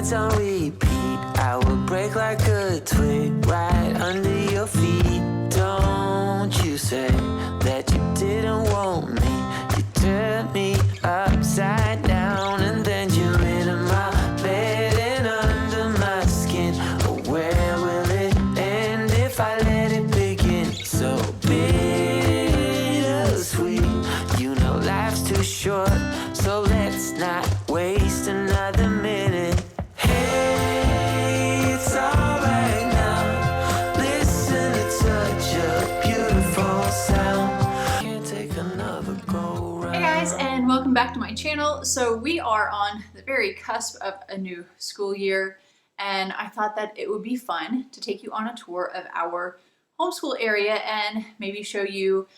nights on repeat. I would break like a twig right under your feet. Don't you say that you didn't want me. You turned me upside down and then you into my bed and under my skin. Oh, where will it end if I let it begin? So bittersweet, you know life's too short, so let's not waste another minute. Hey, it's alright now. Listen to such a beautiful sound. Can't take another go round. Hey guys, and welcome back to my channel. So we are on the very cusp of a new school year, and I thought that it would be fun to take you on a tour of our homeschool area and maybe show you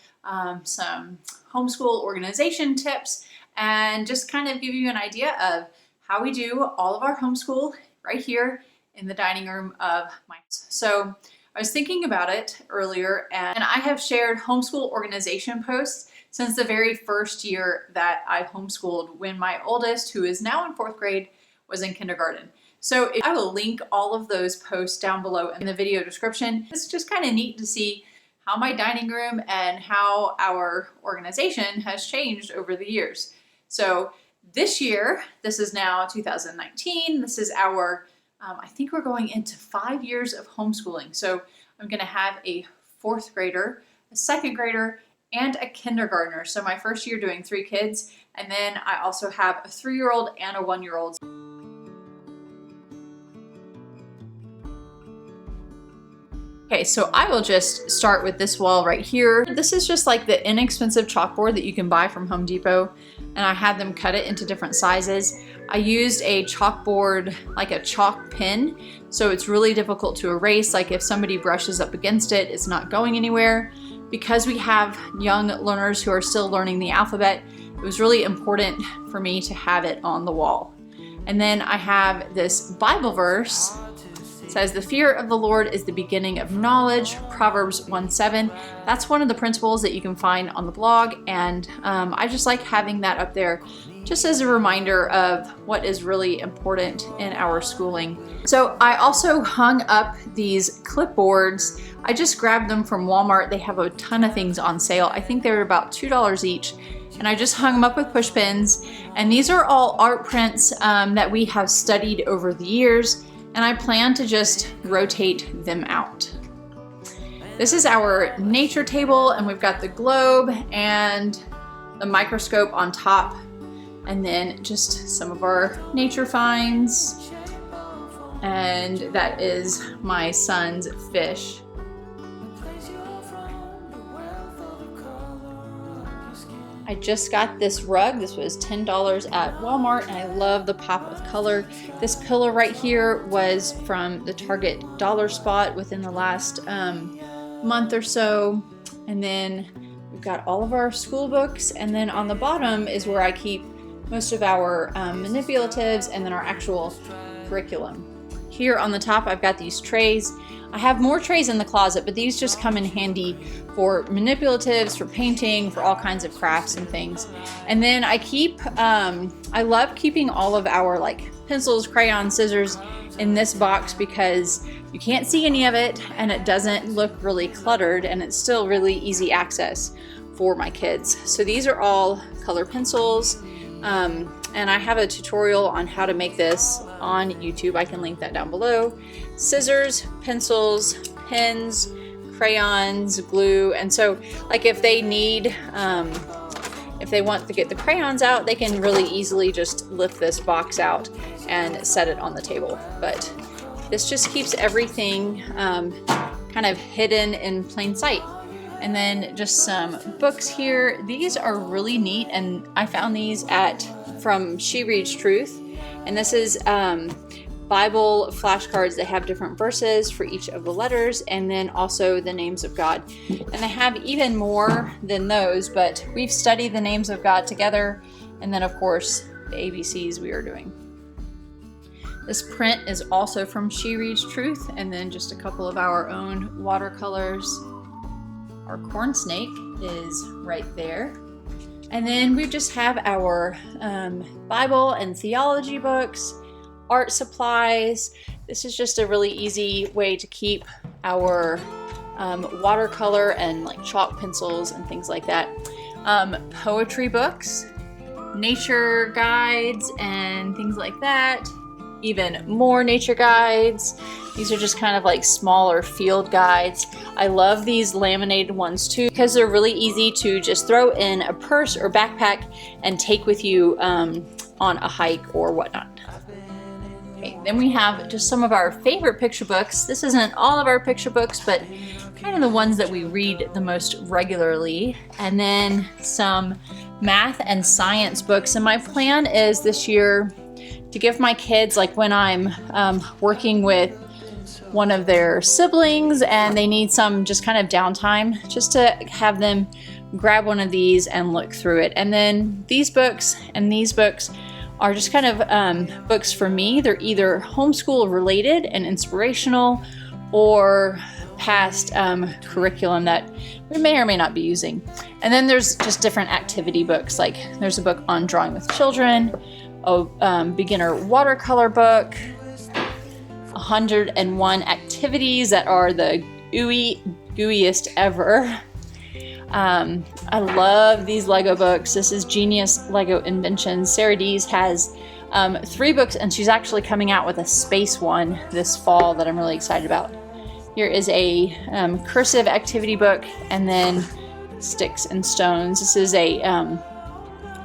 some homeschool organization tips and just kind of give you an idea of how we do all of our homeschool right here in the dining room of my house. So I was thinking about it earlier, and I have shared homeschool organization posts since the very first year that I homeschooled when my oldest, who is now in 4th grade, was in kindergarten. So I will link all of those posts down below in the video description. It's just kind of neat to see how my dining room and how our organization has changed over the years. So this year, this is now 2019, this is our, I think we're going into 5 years of homeschooling. So I'm gonna have a 4th grader, a 2nd grader, and a kindergartner. So my first year doing 3 kids, and then I also have a 3-year-old and a 1-year-old. Okay, so I will just start with this wall right here. This is just like the inexpensive chalkboard that you can buy from Home Depot, and I had them cut it into different sizes. I used a chalkboard, like a chalk pen, so it's really difficult to erase. Like if somebody brushes up against it, it's not going anywhere. Because we have young learners who are still learning the alphabet, it was really important for me to have it on the wall. And then I have this Bible verse. It says, the fear of the Lord is the beginning of knowledge, Proverbs 1:7. That's one of the principles that you can find on the blog, and I just like having that up there just as a reminder of what is really important in our schooling. So I also hung up these clipboards. I just grabbed them from Walmart. They have a ton of things on sale. I think they're about $2 each. And I just hung them up with push pins. And these are all art prints that we have studied over the years. And I plan to just rotate them out. This is our nature table, and we've got the globe and the microscope on top, and then just some of our nature finds. And that is my son's fish. I just got this rug. This was $10 at Walmart, and I love the pop of color. This pillow right here was from the Target dollar spot within the last month or so. And then we've got all of our school books, and then on the bottom is where I keep most of our manipulatives and then our actual curriculum. Here on the top, I've got these trays. I have more trays in the closet, but these just come in handy for manipulatives, for painting, for all kinds of crafts and things. And then I keep, I love keeping all of our like pencils, crayons, scissors in this box because you can't see any of it and it doesn't look really cluttered, and it's still really easy access for my kids. So these are all color pencils. And I have a tutorial on how to make this on YouTube. I can link that down below. Scissors, pencils, pens, crayons, glue. And so like if they need, if they want to get the crayons out, they can really easily just lift this box out and set it on the table. But this just keeps everything kind of hidden in plain sight. And then just some books here. These are really neat, and I found these from She Reads Truth. And this is Bible flashcards. They have different verses for each of the letters, and then also the names of God. And they have even more than those, but we've studied the names of God together, and then of course the ABCs we are doing. This print is also from She Reads Truth, and then just a couple of our own watercolors. Our corn snake is right there. And then we just have our Bible and theology books, art supplies. This is just a really easy way to keep our watercolor and like chalk pencils and things like that. Poetry books, nature guides and things like that. Even more nature guides. These are just kind of like smaller field guides. I love these laminated ones too because they're really easy to just throw in a purse or backpack and take with you on a hike or whatnot. Okay, then we have just some of our favorite picture books. This isn't all of our picture books, but kind of the ones that we read the most regularly. And then some math and science books. And my plan is this year to give my kids, like when I'm working with one of their siblings and they need some just kind of downtime, just to have them grab one of these and look through it. And then these books and these books are just kind of books for me. They're either homeschool related and inspirational or past curriculum that we may or may not be using. And then there's just different activity books. Like there's a book on drawing with children, a beginner watercolor book, 101 activities that are the gooeyest ever. I love these Lego books. This is Genius Lego Inventions. Sarah Dees has 3 books, and she's actually coming out with a space one this fall that I'm really excited about. Here is a cursive activity book, and then Sticks and Stones. This is a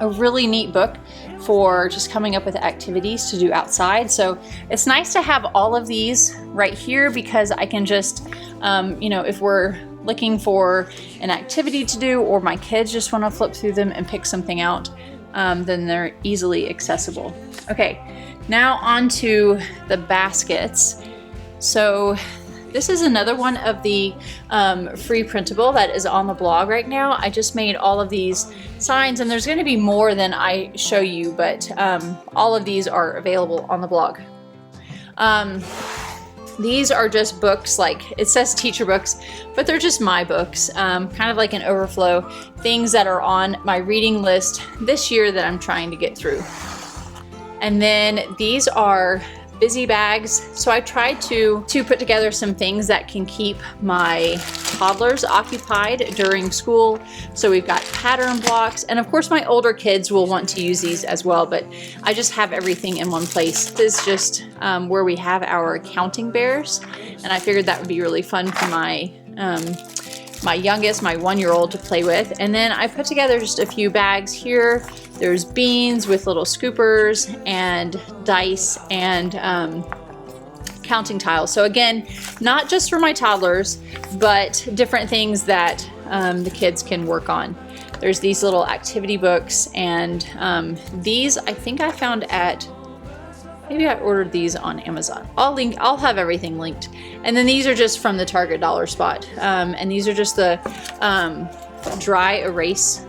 really neat book for just coming up with activities to do outside. So it's nice to have all of these right here because I can just, if we're looking for an activity to do or my kids just want to flip through them and pick something out, then they're easily accessible. Okay, now on to the baskets. So this is another one of the free printable that is on the blog right now. I just made all of these signs, and there's going to be more than I show you, but all of these are available on the blog. These are just books, like it says teacher books, but they're just my books, kind of like an overflow, things that are on my reading list this year that I'm trying to get through. And then these are busy bags. So I tried to put together some things that can keep my toddlers occupied during school. So we've got pattern blocks, and of course my older kids will want to use these as well, but I just have everything in one place. This is just where we have our counting bears, and I figured that would be really fun for my youngest, my 1-year-old, to play with. And then I put together just a few bags here. There's beans with little scoopers and dice and counting tiles. So again, not just for my toddlers, but different things that the kids can work on. There's these little activity books, and these I think I found at, maybe I ordered these on Amazon. I'll have everything linked. And then these are just from the Target dollar spot. And these are just the dry erase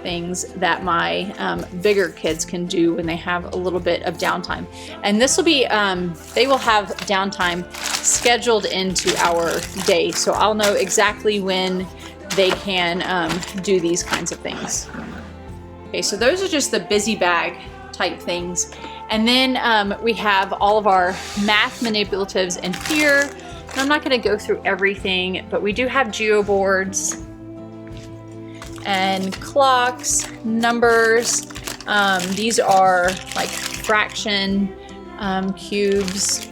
things that my bigger kids can do when they have a little bit of downtime. And this will be, they will have downtime scheduled into our day. So I'll know exactly when they can do these kinds of things. Okay, so those are just the busy bag type things. And then we have all of our math manipulatives in here. And I'm not going to go through everything, but we do have geoboards and clocks, numbers. These are like fraction cubes.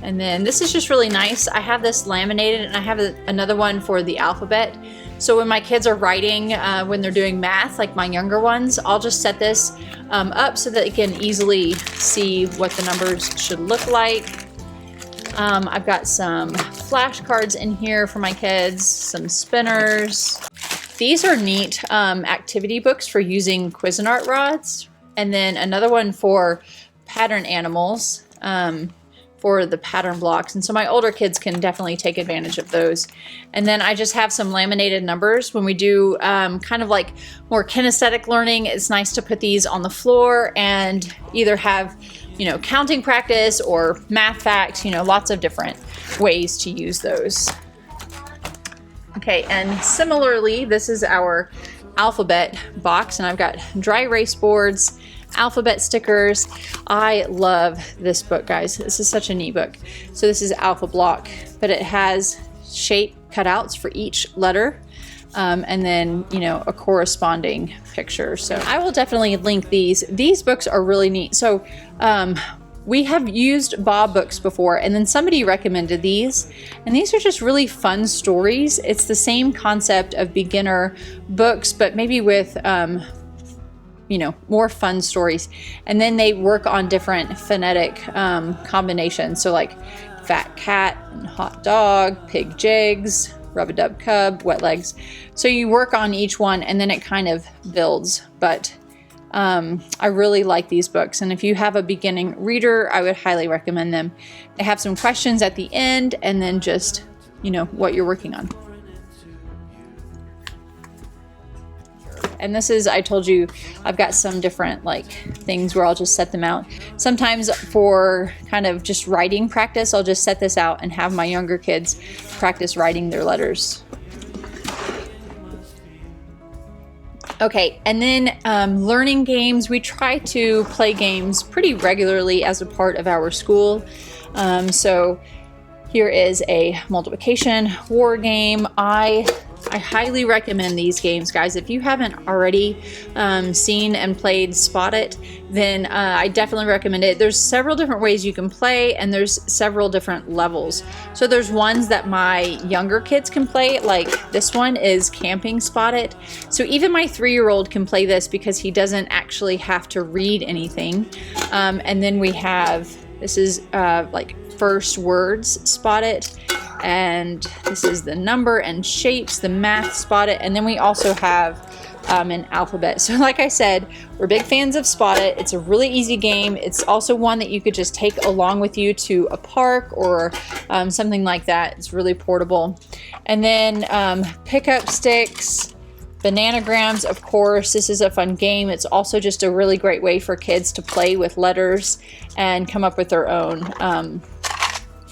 And then this is just really nice. I have this laminated, and I have another one for the alphabet. So when my kids are writing, when they're doing math, like my younger ones, I'll just set this up so that they can easily see what the numbers should look like. I've got some flashcards in here for my kids, some spinners. These are neat activity books for using Cuisinart rods. And then another one for pattern animals, for the pattern blocks. And so my older kids can definitely take advantage of those. And then I just have some laminated numbers. When we do kind of like more kinesthetic learning, it's nice to put these on the floor and either have, counting practice or math facts, lots of different ways to use those. Okay, and similarly, this is our alphabet box, and I've got dry erase boards, alphabet stickers. I love this book, guys. This is such a neat book. So this is Alpha Block, but it has shape cutouts for each letter. And then, you know, a corresponding picture. So I will definitely link these. These books are really neat. So we have used Bob books before, and then somebody recommended these. And these are just really fun stories. It's the same concept of beginner books, but maybe with, you know, more fun stories. And then they work on different phonetic combinations. So like fat cat and hot dog, pig jigs, rub-a-dub cub, wet legs. So you work on each one and then it kind of builds. But I really like these books. And if you have a beginning reader, I would highly recommend them. They have some questions at the end and then just, you know, what you're working on. And this is, I told you, I've got some different like things where I'll just set them out. Sometimes for kind of just writing practice, I'll just set this out and have my younger kids practice writing their letters. Okay, and then learning games. We try to play games pretty regularly as a part of our school. So here is a multiplication war game. I highly recommend these games, guys. If you haven't already seen and played Spot It, then I definitely recommend it. There's several different ways you can play, and there's several different levels. So there's ones that my younger kids can play, like this one is Camping Spot It. So even my 3-year-old can play this because he doesn't actually have to read anything. And then we have, this is like First Words Spot It. And this is the number and shapes, the math Spot It. And then we also have an alphabet. So like I said, we're big fans of Spot It. It's a really easy game. It's also one that you could just take along with you to a park or something like that. It's really portable. And then pickup sticks, bananagrams, of course. This is a fun game. It's also just a really great way for kids to play with letters and come up with their own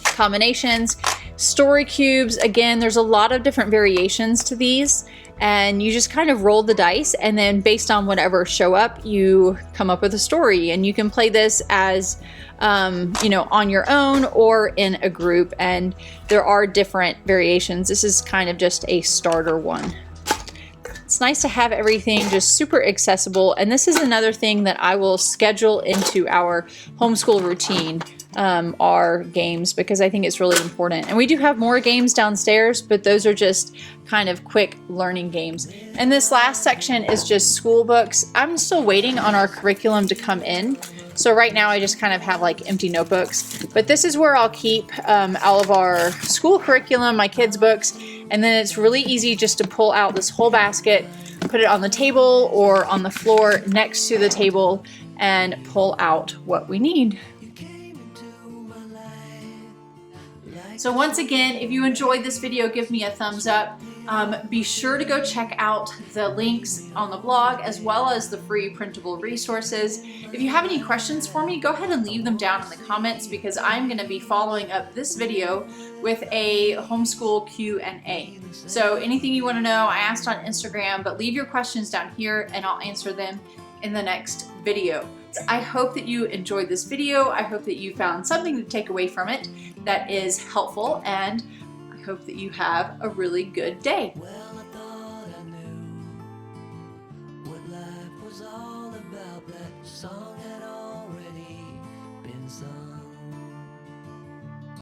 combinations. Story cubes, again, there's a lot of different variations to these, and you just kind of roll the dice, and then based on whatever show up, you come up with a story. And you can play this as you know, on your own or in a group, and there are different variations. This is kind of just a starter one. It's nice to have everything just super accessible, and this is another thing that I will schedule into our homeschool routine, are games, because I think it's really important. And we do have more games downstairs, but those are just kind of quick learning games. And this last section is just school books. I'm still waiting on our curriculum to come in. So right now I just kind of have like empty notebooks, but this is where I'll keep all of our school curriculum, my kids' books, and then it's really easy just to pull out this whole basket, put it on the table or on the floor next to the table, and pull out what we need. So once again, if you enjoyed this video, give me a thumbs up. Be sure to go check out the links on the blog as well as the free printable resources. If you have any questions for me, go ahead and leave them down in the comments, because I'm going to be following up this video with a homeschool Q&A. So anything you want to know, I asked on Instagram, but leave your questions down here and I'll answer them in the next video. I hope that you enjoyed this video. I hope that you found something to take away from it that is helpful, and I hope that you have a really good day. Well, I thought I knew what life was all about. That song had already been sung.